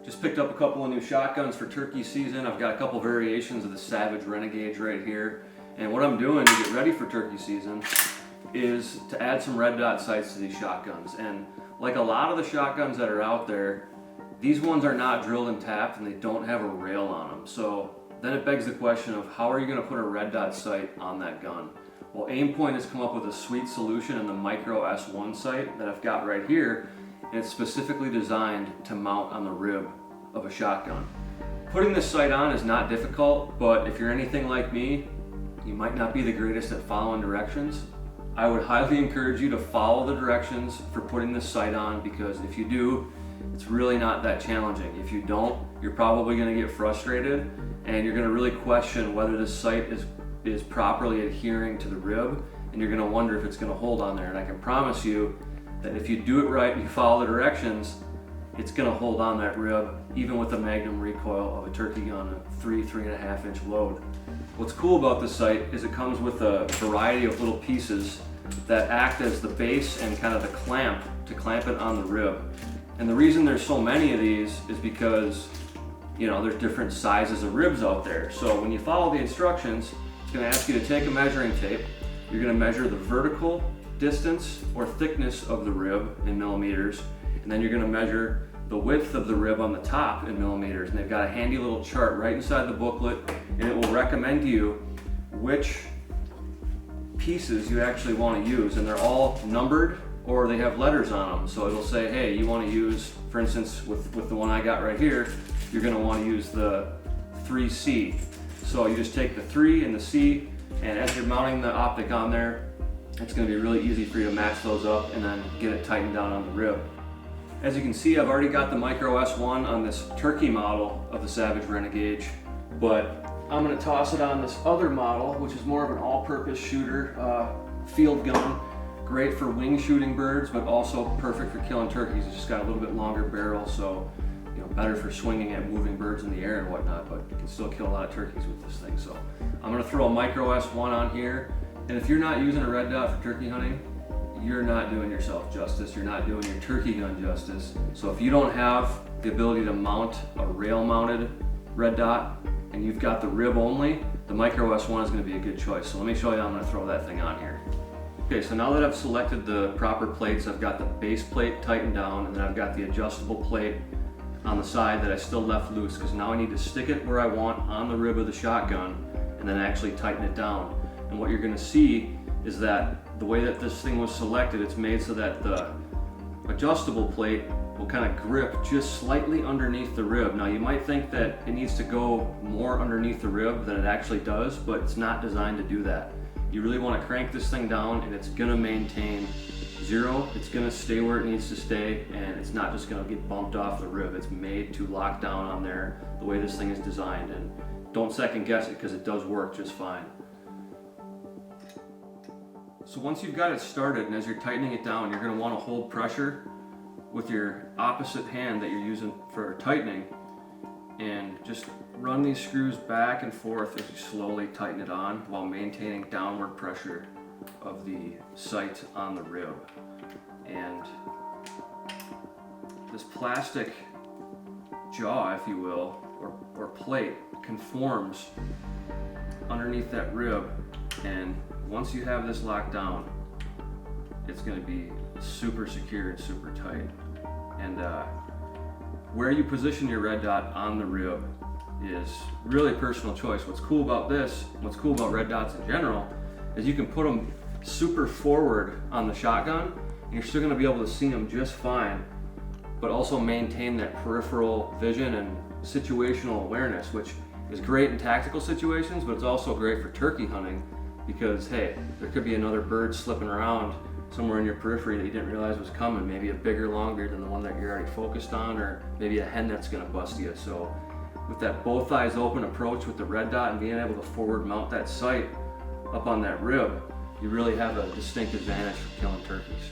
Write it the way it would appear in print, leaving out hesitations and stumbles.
Just picked up a couple of new shotguns for turkey season. I've got a couple variations of the Savage Renegade right here. And what I'm doing to get ready for turkey season is to add some red dot sights to these shotguns. And like a lot of the shotguns that are out there, these ones are not drilled and tapped and they don't have a rail on them. So then it begs the question of how are you going to put a red dot sight on that gun? Well, Aimpoint has come up with a sweet solution in the Micro-S1 sight that I've got right here, and it's specifically designed to mount on the rib of a shotgun. Putting this sight on is not difficult, but if you're anything like me, you might not be the greatest at following directions. I would highly encourage you to follow the directions for putting this sight on, because if you do, it's really not that challenging. If you don't, you're probably going to get frustrated and you're going to really question whether this sight is properly adhering to the rib, and you're going to wonder if it's going to hold on there. And I can promise you that if you do it right and you follow the directions, it's going to hold on that rib even with the magnum recoil of a turkey gun, a 3.5 inch load. What's cool about this sight is it comes with a variety of little pieces that act as the base and kind of the clamp to clamp it on the rib. And the reason there's so many of these is because, you know, there's different sizes of ribs out there. So when you follow the instructions, it's going to ask you to take a measuring tape. You're going to measure the vertical distance or thickness of the rib in millimeters, and then you're going to measure the width of the rib on the top in millimeters. And they've got a handy little chart right inside the booklet, and it will recommend to you which pieces you actually want to use, and they're all numbered or they have letters on them. So it'll say, hey, you want to use, for instance, with the one I got right here, you're going to want to use the 3C. So you just take the 3 and the C, and as you're mounting the optic on there, it's going to be really easy for you to match those up and then get it tightened down on the rib. As you can see, I've already got the Micro-S1 on this turkey model of the Savage Renegade, but I'm going to toss it on this other model, which is more of an all-purpose shooter field gun. Great for wing shooting birds, but also perfect for killing turkeys. It's just got a little bit longer barrel, so better for swinging at moving birds in the air and whatnot, but you can still kill a lot of turkeys with this thing. So I'm going to throw a Micro-S1 on here, and if you're not using a red dot for turkey hunting, you're not doing yourself justice. You're not doing your turkey gun justice. So if you don't have the ability to mount a rail mounted red dot and you've got the rib only, the Micro-S1 is going to be a good choice. So let me show you how I'm going to throw that thing on here. Okay, so now that I've selected the proper plates, I've got the base plate tightened down, and then I've got the adjustable plate on the side that I still left loose, because now I need to stick it where I want on the rib of the shotgun and then actually tighten it down. And what you're going to see is that the way that this thing was selected, it's made so that the adjustable plate will kind of grip just slightly underneath the rib. Now you might think that it needs to go more underneath the rib than it actually does, but it's not designed to do that. You really want to crank this thing down, and it's going to maintain zero. It's going to stay where it needs to stay, and it's not just going to get bumped off the rib. It's made to lock down on there the way this thing is designed, and don't second guess it, because it does work just fine. So once you've got it started, and as you're tightening it down, you're going to want to hold pressure with your opposite hand that you're using for tightening, and just run these screws back and forth as you slowly tighten it on while maintaining downward pressure of the sight on the rib. And this plastic jaw, if you will, or plate, conforms underneath that rib, and once you have this locked down, it's going to be super secure and super tight. And where you position your red dot on the rib is really personal choice. What's cool about this, what's cool about red dots in general, is you can put them super forward on the shotgun and you're still going to be able to see them just fine, but also maintain that peripheral vision and situational awareness, which is great in tactical situations, but it's also great for turkey hunting, because hey, there could be another bird slipping around somewhere in your periphery that you didn't realize was coming, maybe a bigger, longer than the one that you're already focused on, or maybe a hen that's going to bust you. So with that both eyes open approach with the red dot and being able to forward mount that sight up on that rib, you really have a distinct advantage for killing turkeys.